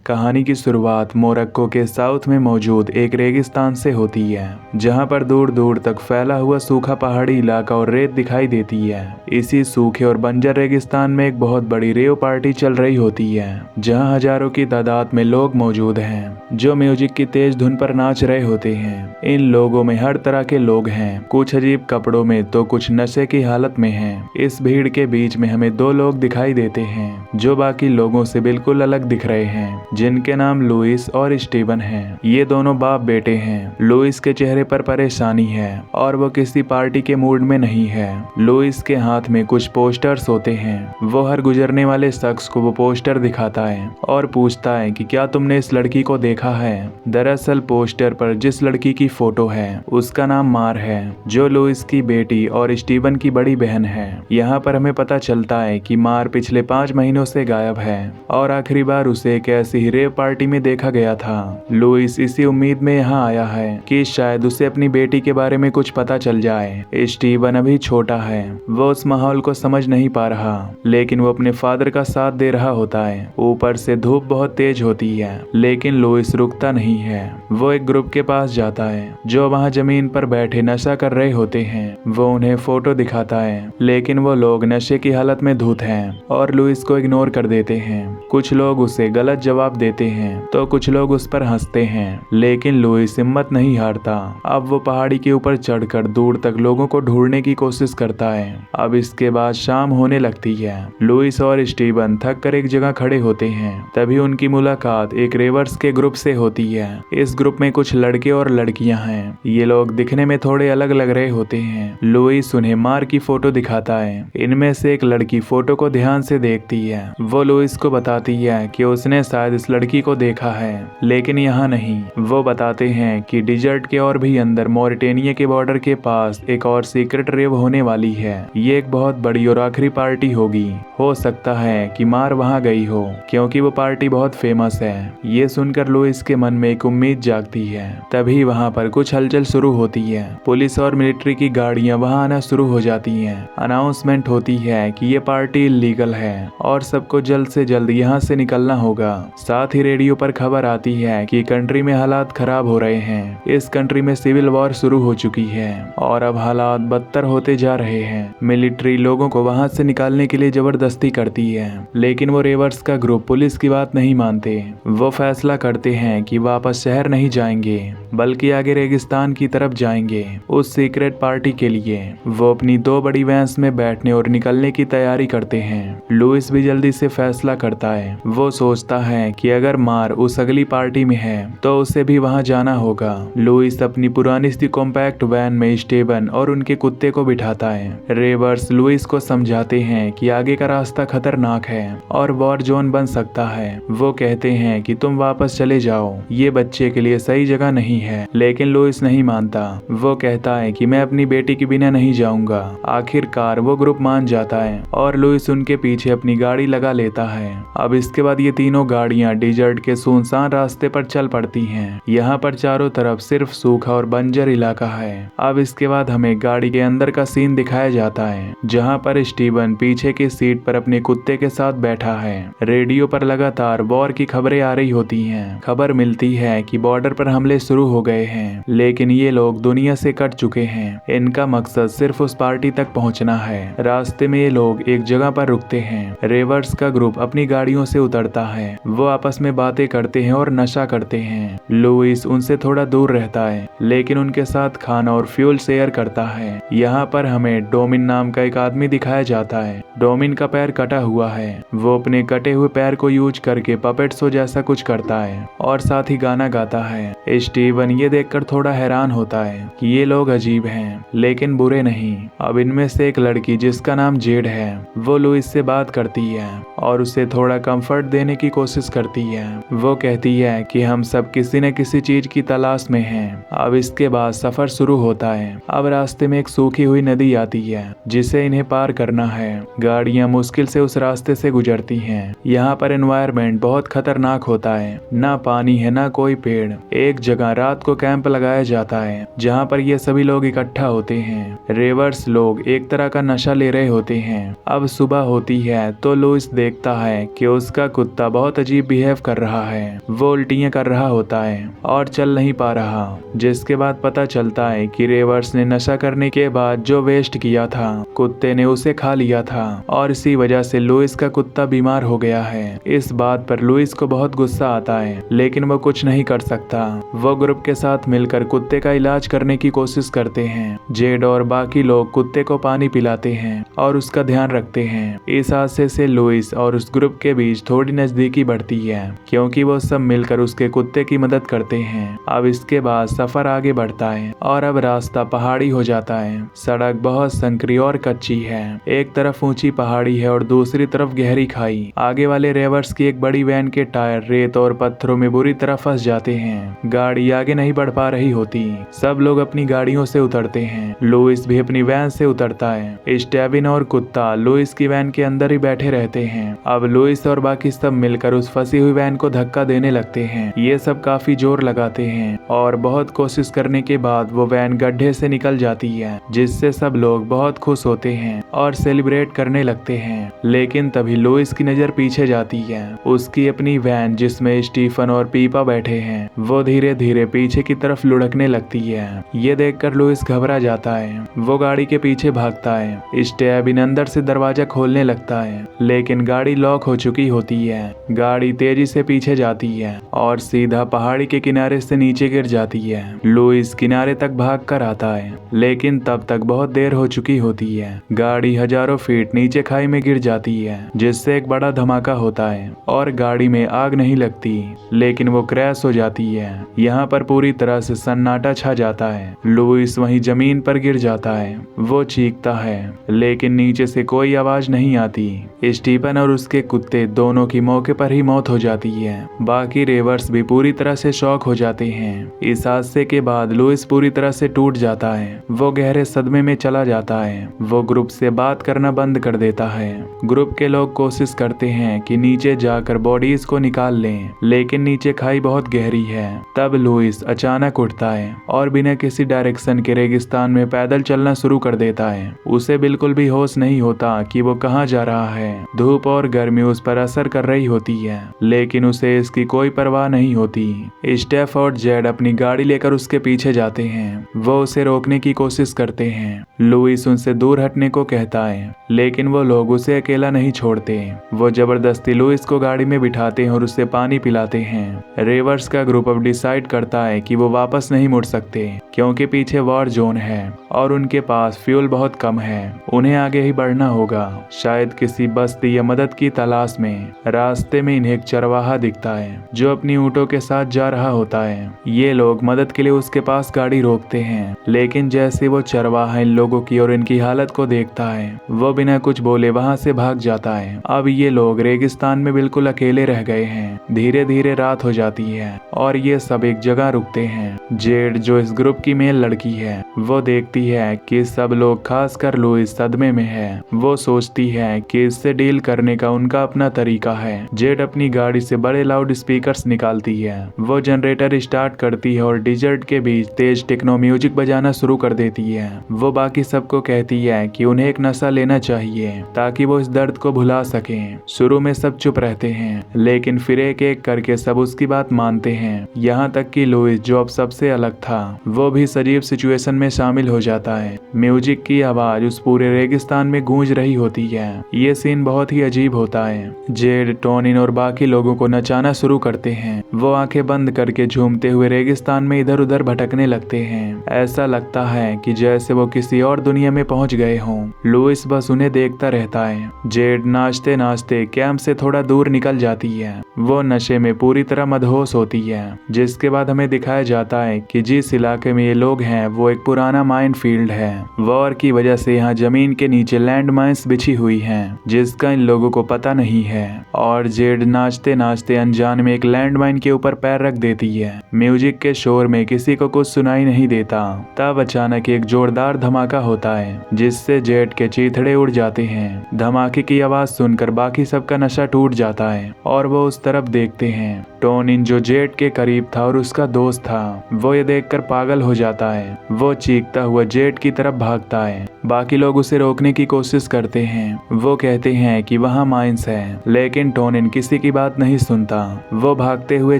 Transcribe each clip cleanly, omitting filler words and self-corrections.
कहानी की शुरुआत मोरक्को के साउथ में मौजूद एक रेगिस्तान से होती है, जहां पर दूर दूर तक फैला हुआ सूखा पहाड़ी इलाका और रेत दिखाई देती है। इसी सूखे और बंजर रेगिस्तान में एक बहुत बड़ी रेव पार्टी चल रही होती है, जहां हजारों की तादाद में लोग मौजूद हैं, जो म्यूजिक की तेज धुन पर नाच रहे होते हैं। इन लोगों में हर तरह के लोग हैं, कुछ अजीब कपड़ों में तो कुछ नशे की हालत में हैं। इस भीड़ के बीच में हमें दो लोग दिखाई देते हैं, जो बाकी लोगों से बिल्कुल अलग दिख रहे हैं, जिनके नाम लुइस और स्टीवन हैं। ये दोनों बाप बेटे हैं। लुइस के चेहरे पर परेशानी है और वो किसी पार्टी के मूड में नहीं है। लुइस के हाथ में कुछ पोस्टर्स होते हैं। वो हर गुजरने वाले शख्स को वो पोस्टर दिखाता है और पूछता है कि क्या तुमने इस लड़की को देखा है। दरअसल पोस्टर पर जिस लड़की की फोटो है उसका नाम मार है, जो लुइस की बेटी और स्टीवन की बड़ी बहन है। यहाँ पर हमें पता चलता है कि मार पिछले 5 महीनों से गायब है और आखिरी बार उसे एक ऐसी ही रेव पार्टी में देखा गया था। लुइस इसी उम्मीद में यहाँ आया है कि शायद उसे अपनी बेटी के बारे में कुछ पता चल जाए। स्टीवन अभी छोटा है, वो उस माहौल को समझ नहीं पा रहा, लेकिन वो अपने फादर का साथ दे रहा होता है। ऊपर से धूप बहुत तेज होती है, लेकिन लुइस रुकता नहीं है। वो एक ग्रुप के पास जाता है जो वहाँ जमीन पर बैठे नशा कर रहे होते हैं। वो उन्हें फोटो दिखाता है, लेकिन वो लोग नशे की हालत में धुत हैं और लुइस को इग्नोर कर देते हैं। कुछ लोग उसे गलत जवाब देते हैं तो कुछ लोग उस पर हंसते हैं, लेकिन लुइस हिम्मत नहीं हारता। अब वो पहाड़ी के ऊपर चढ़कर दूर तक लोगों को ढूंढने की कोशिश करता है। अब इसके बाद शाम होने लगती है। लुइस और स्टीवन थक कर एक जगह खड़े होते हैं। तभी उनकी मुलाकात एक रेवर्स के ग्रुप से होती है। इस ग्रुप में कुछ लड़के और लड़कियां हैं। ये लोग दिखने में थोड़े अलग लग रहे होते हैं। लुइस उन्हें मार की फोटो दिखाता है। इनमें से एक लड़की फोटो को ध्यान से देखती है। वो लुइस को बताती है कि उसने शायद इस लड़की को देखा है, लेकिन यहाँ नहीं। वो बताते हैं कि डिजर्ट के और भी अंदर मॉरिटेनिया के बॉर्डर के पास एक और सीक्रेट रेव होने वाली है। ये एक बहुत बड़ी और आखिरी पार्टी होगी। हो सकता है कि मार वहाँ गई हो, क्योंकि वो पार्टी बहुत फेमस है। ये सुनकर लुइस के मन में एक उम्मीद जागती है। तभी वहाँ पर कुछ हलचल शुरू होती है। पुलिस और मिलिट्री की गाड़ियाँ वहाँ आना शुरू हो जाती हैं। अनाउंसमेंट होती है कि ये पार्टी इलीगल है और सबको जल्द से जल्द यहाँ से निकलना होगा। साथ ही रेडियो पर खबर आती है कि कंट्री में हालात खराब हो रहे हैं। इस कंट्री में सिविल वॉर शुरू हो चुकी है और अब हालात बदतर होते जा रहे हैं। मिलिट्री लोगों को वहां से निकालने के लिए जबरदस्ती करती है, लेकिन वो रेवर्स का ग्रुप पुलिस की बात नहीं मानते। वो फैसला करते हैं कि वापस शहर नहीं जाएंगे, बल्कि आगे रेगिस्तान की तरफ जाएंगे उस सीक्रेट पार्टी के लिए। वो अपनी 2 बड़ी वैन्स में बैठने और निकलने की तैयारी करते हैं। लुइस भी जल्दी से फैसला करता है। वो सोचता है कि अगर मार उस अगली पार्टी में है तो उसे भी वहां जाना होगा। लुइस अपनी पुरानी सी कॉम्पैक्ट वैन में स्टीवन और उनके कुत्ते को बिठाता है। रेवर्स लुइस को समझाते हैं कि आगे का रास्ता खतरनाक है और वॉर जोन बन सकता है। वो कहते हैं कि तुम वापस चले जाओ, ये बच्चे के लिए सही जगह नहीं है, लेकिन लुइस नहीं मानता। वो कहता है कि मैं अपनी बेटी के बिना नहीं जाऊंगा। आखिरकार वो ग्रुप मान जाता है और लुइस उनके पीछे अपनी गाड़ी लगा लेता है। अब इसके बाद ये तीनों गाड़ियां डिजर्ट के सुनसान रास्ते पर चल पड़ती हैं। यहाँ पर चारों तरफ सिर्फ सूखा और बंजर इलाका है। अब इसके बाद हमें गाड़ी के अंदर का सीन दिखाया जाता है, जहाँ पर स्टीवन पीछे की सीट पर अपने कुत्ते के साथ बैठा है। रेडियो पर लगातार वॉर की खबरें आ रही होती हैं। खबर मिलती है कि बॉर्डर पर हमले शुरू हो गए हैं, लेकिन ये लोग दुनिया से कट चुके हैं। इनका मकसद सिर्फ उस पार्टी तक पहुँचना है। रास्ते में ये लोग एक जगह पर रुकते हैं। रेवर्स का ग्रुप अपनी गाड़ियों से उतरता है। वो आपस में बातें करते हैं और नशा करते हैं। लुइस उनसे थोड़ा दूर रहता है, लेकिन उनके साथ खाना और फ्यूल शेयर करता है। यहाँ पर हमें डोमिन नाम का एक आदमी दिखाया जाता है। डोमिन का पैर कटा हुआ है। वो अपने कटे हुए पैर को यूज करके पपेट शो जैसा कुछ करता है और साथ ही गाना गाता है। स्टीवन ये देखकर थोड़ा हैरान होता है कि ये लोग अजीब हैं, लेकिन बुरे नहीं। अब इनमें से एक लड़की जिसका नाम जेड है, वो लुइस से बात करती है और उसे थोड़ा कंफर्ट देने की कोशिश करती है। वो कहती है कि हम सब किसी न किसी चीज की तलाश में हैं। अब इसके बाद सफर शुरू होता है। अब रास्ते में एक सूखी हुई नदी आती है, जिसे इन्हें पार करना है। गाड़ियां मुश्किल से उस रास्ते से गुजरती हैं। यहाँ पर एनवायरनमेंट बहुत खतरनाक होता है। ना पानी है, ना कोई पेड़। एक जगह रात को कैंप लगाया जाता है, जहाँ पर ये सभी लोग इकट्ठा होते हैं। रेवर्स लोग एक तरह का नशा ले रहे होते हैं। अब सुबह होती है तो लुइस देखता है कि उसका कुत्ता बहुत अजीब मिसबिहेव कर रहा है। वो उल्टियां कर रहा होता है और चल नहीं पा रहा, जिसके बाद पता चलता है कि रेवर्स ने नशा करने के बाद जो वेस्ट किया था कुत्ते ने उसे खा लिया था और इसी वजह से लुइस का कुत्ता बीमार हो गया है। इस बात पर लुइस को बहुत गुस्सा आता है, लेकिन वो कुछ नहीं कर सकता। वो ग्रुप के साथ मिलकर कुत्ते का इलाज करने की कोशिश करते हैं। जेड और बाकी लोग कुत्ते को पानी पिलाते हैं और उसका ध्यान रखते हैं। इस हादसे से लुइस और उस ग्रुप के बीच थोड़ी नजदीकी बढ़ती है, क्योंकि वो सब मिलकर उसके कुत्ते की मदद करते हैं। अब इसके बाद सफर आगे बढ़ता है और अब रास्ता पहाड़ी हो जाता है। सड़क बहुत संकरी और कच्ची है। एक तरफ ऊंची पहाड़ी है और दूसरी तरफ गहरी खाई। आगे वाले रेवर्स की एक बड़ी वैन के टायर रेत और पत्थरों में बुरी तरह फंस जाते हैं। गाड़ी आगे नहीं बढ़ पा रही होती। सब लोग अपनी गाड़ियों से उतरते हैं। लुइस भी अपनी वैन से उतरता है। स्टेविन और कुत्ता लुइस की वैन के अंदर ही बैठे रहते हैं। अब लुइस और बाकी सब मिलकर उस फंसी हुई वैन को धक्का देने लगते हैं। ये सब काफी जोर लगाते हैं और बहुत कोशिश करने के बाद वो वैन गड्ढे से निकल जाती है, जिससे सब लोग बहुत खुश होते हैं और सेलिब्रेट करने लगते हैं। लेकिन तभी लुइस की नजर पीछे जाती है। उसकी अपनी वैन जिसमें स्टीफन और पीपा बैठे हैं वो धीरे धीरे पीछे की तरफ लुढ़कने लगती है। ये देखकर लुइस घबरा जाता है। वो गाड़ी के पीछे भागता है। स्टेविन अंदर से दरवाजा खोलने लगता है, लेकिन गाड़ी लॉक हो चुकी होती है। गाड़ी तेजी से पीछे जाती है और सीधा पहाड़ी के किनारे से नीचे गिर जाती है। लुइस किनारे तक भाग कर आता है, लेकिन तब तक बहुत देर हो चुकी होती है। गाड़ी हजारों फीट नीचे खाई में गिर जाती है, जिससे एक बड़ा धमाका होता है और गाड़ी में आग नहीं लगती, लेकिन वो क्रैश हो जाती है। यहाँ पर पूरी तरह से सन्नाटा छा जाता है। लुइस वहीं जमीन पर गिर जाता है। वो चीखता है, लेकिन नीचे से कोई आवाज नहीं आती। स्टीफन और उसके कुत्ते दोनों की मौके पर ही मौत हो जाती है। बाकी रेवर्स भी पूरी तरह से शॉक हो जाते हैं। इस हादसे के बाद लुइस पूरी तरह से टूट जाता है। वो गहरे सदमे में चला जाता है। वो ग्रुप से बात करना बंद कर देता है। ग्रुप के लोग कोशिश करते हैं कि नीचे जाकर बॉडीज को निकाल लें, लेकिन नीचे खाई बहुत गहरी है। तब लुइस अचानक उठता है और बिना किसी डायरेक्शन के रेगिस्तान में पैदल चलना शुरू कर देता है। उसे बिल्कुल भी होश नहीं होता कि वो कहाँ जा रहा है। धूप और गर्मी उस पर असर कर रही होती है, लेकिन उसे इसकी कोई परवाह नहीं होती। स्टेफ और जेड अपनी गाड़ी लेकर उसके पीछे जाते हैं। वो उसे रोकने की कोशिश करते हैं। लुइस उनसे दूर हटने को कहता है, लेकिन वो लोग उसे अकेला नहीं छोड़ते। वो जबरदस्ती लुइस को गाड़ी में बिठाते हैं और उसे पानी पिलाते हैं। रेवर्स का ग्रुप अब डिसाइड करता है कि वो वापस नहीं मुड़ सकते, क्योंकि पीछे वॉर जोन है और उनके पास फ्यूल बहुत कम है। उन्हें आगे ही बढ़ना होगा, शायद किसी बस्ती या मदद की तलाश में। रास्ते में इन्हें एक चरवाहा दिखता है जो अपनी ऊँटों के साथ जा रहा होता है। ये लोग मदद के लिए उसके पास गाड़ी रोकते हैं, लेकिन जैसे वो चरवाहा इन लोगों की और इनकी हालत को देखता है, वो बिना कुछ बोले वहां से भाग जाता है। अब ये लोग रेगिस्तान में बिल्कुल अकेले रह गए हैं। धीरे धीरे रात हो जाती है और ये सब एक जगह रुकते हैं। जेड जो इस ग्रुप की मेल लड़की है, वो देखती है कि सब लोग खासकर लुइस सदमे में है। वो सोचती है कि इससे डील करने का उनका अपना तरीका है। जेड अपनी गाड़ी से बड़े लाउड स्पीकर्स निकालती है। वो जनरेटर स्टार्ट करती है और डिजर्ट के बीच तेज टेक्नो म्यूजिक बजाना शुरू कर देती है। वो बाकी सबको कहती है कि उन्हें एक नशा लेना चाहिए ताकि वो इस दर्द को भुला सकें। शुरू में सब चुप रहते हैं, लेकिन फिर एक एक करके सब उसकी बात मानते हैं। यहाँ तक कि लुइस जो अब सबसे अलग था, वो भी इस अजीब सिचुएशन में शामिल हो जाता है। म्यूजिक की आवाज उस पूरे रेगिस्तान में गूंज रही होती है। ये सीन बहुत ही अजीब होता है। जेड, टोनिन और बाकी लोगों को नचाना शुरू करते हैं। वो आंखें बंद करके झूमते हुए रेगिस्तान में इधर उधर भटकने लगते हैं। ऐसा लगता है कि जैसे वो किसी और दुनिया में पहुंच गए हों। लुइस बस उन्हें देखता रहता है। जेड नाचते नाचते कैंप से थोड़ा दूर निकल जाती है। वो नशे में पूरी तरह मदहोश होती है, जिसके बाद हमें दिखाया जाता है कि जिस इलाके में ये लोग हैं वो एक पुराना माइन फील्ड है। वॉर की वजह से यहाँ जमीन के नीचे लैंड माइन्स बिछी हुई हैं, जिसका इन लोगों को पता नहीं है। और जेड नाचते नाचते अनजान में एक लैंड माइन के ऊपर पैर रख देती है। म्यूजिक के शोर में किसी को कुछ सुनाई नहीं देता। तब अचानक एक जोरदार धमाका होता है, जिससे जेड के चीथड़े उड़ जाते हैं। धमाके की आवाज सुनकर बाकी सबका नशा टूट जाता है और वो उस तरफ देखते हैं। टोनिन जो जेड के करीब था और उसका दोस्त था, वो ये देखकर पागल हो जाता है। वो चीखता हुआ जेट की तरफ भागता है। बाकी लोग उसे रोकने की कोशिश करते हैं। वो कहते हैं कि वहाँ माइंस है, लेकिन टोनिन किसी की बात नहीं सुनता। वो भागते हुए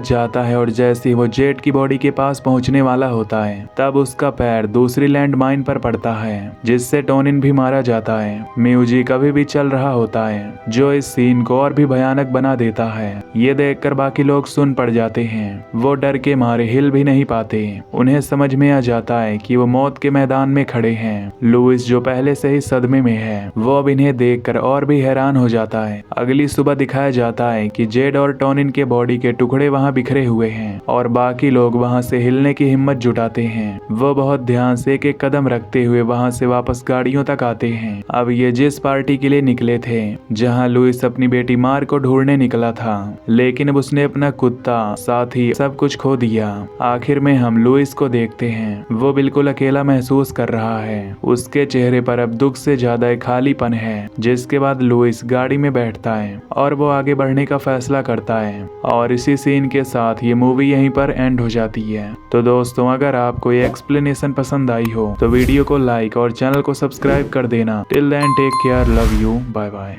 जाता है और जैसे ही वो जेट की बॉडी के पास पहुंचने वाला होता है तब उसका पैर दूसरी लैंड माइन पर पड़ता है, जिससे टोनिन भी मारा जाता है। म्यूजिक अभी भी चल रहा होता है जो इस सीन को और भी भयानक बना देता है। ये देखकर बाकी लोग सुन पड़ जाते हैं। वो डर के मारे हिल भी नहीं पाते। उन्हें समझ में आ जाता है कि वो मौत के मैदान में खड़े हैं। लुइस जो पहले से ही सदमे में है, वो अब इन्हें देखकर और भी हैरान हो जाता है। अगली सुबह दिखाया जाता है कि जेड और टोनिन के बॉडी के टुकड़े वहाँ बिखरे हुए हैं और बाकी लोग वहाँ से हिलने की हिम्मत जुटाते हैं। वो बहुत ध्यान से एक एक कदम रखते हुए वहाँ से वापस गाड़ियों तक आते हैं। अब ये जिस पार्टी के लिए निकले थे, जहाँ लुइस अपनी बेटी मार को ढूंढने निकला था, लेकिन अब उसने अपना कुत्ता, साथी, सब कुछ खो दिया। आखिर में हम लुइस को देखते हैं। वो बिल्कुल अकेला महसूस कर रहा है। उसके चेहरे पर अब दुख से ज्यादा एक खालीपन है। जिसके बाद लुइस गाड़ी में बैठता है और वो आगे बढ़ने का फैसला करता है। और इसी सीन के साथ ये मूवी यहीं पर एंड हो जाती है। तो दोस्तों, अगर आपको ये एक्सप्लेनेशन पसंद आई हो तो वीडियो को लाइक और चैनल को सब्सक्राइब कर देना। Till then take care, love you, bye bye.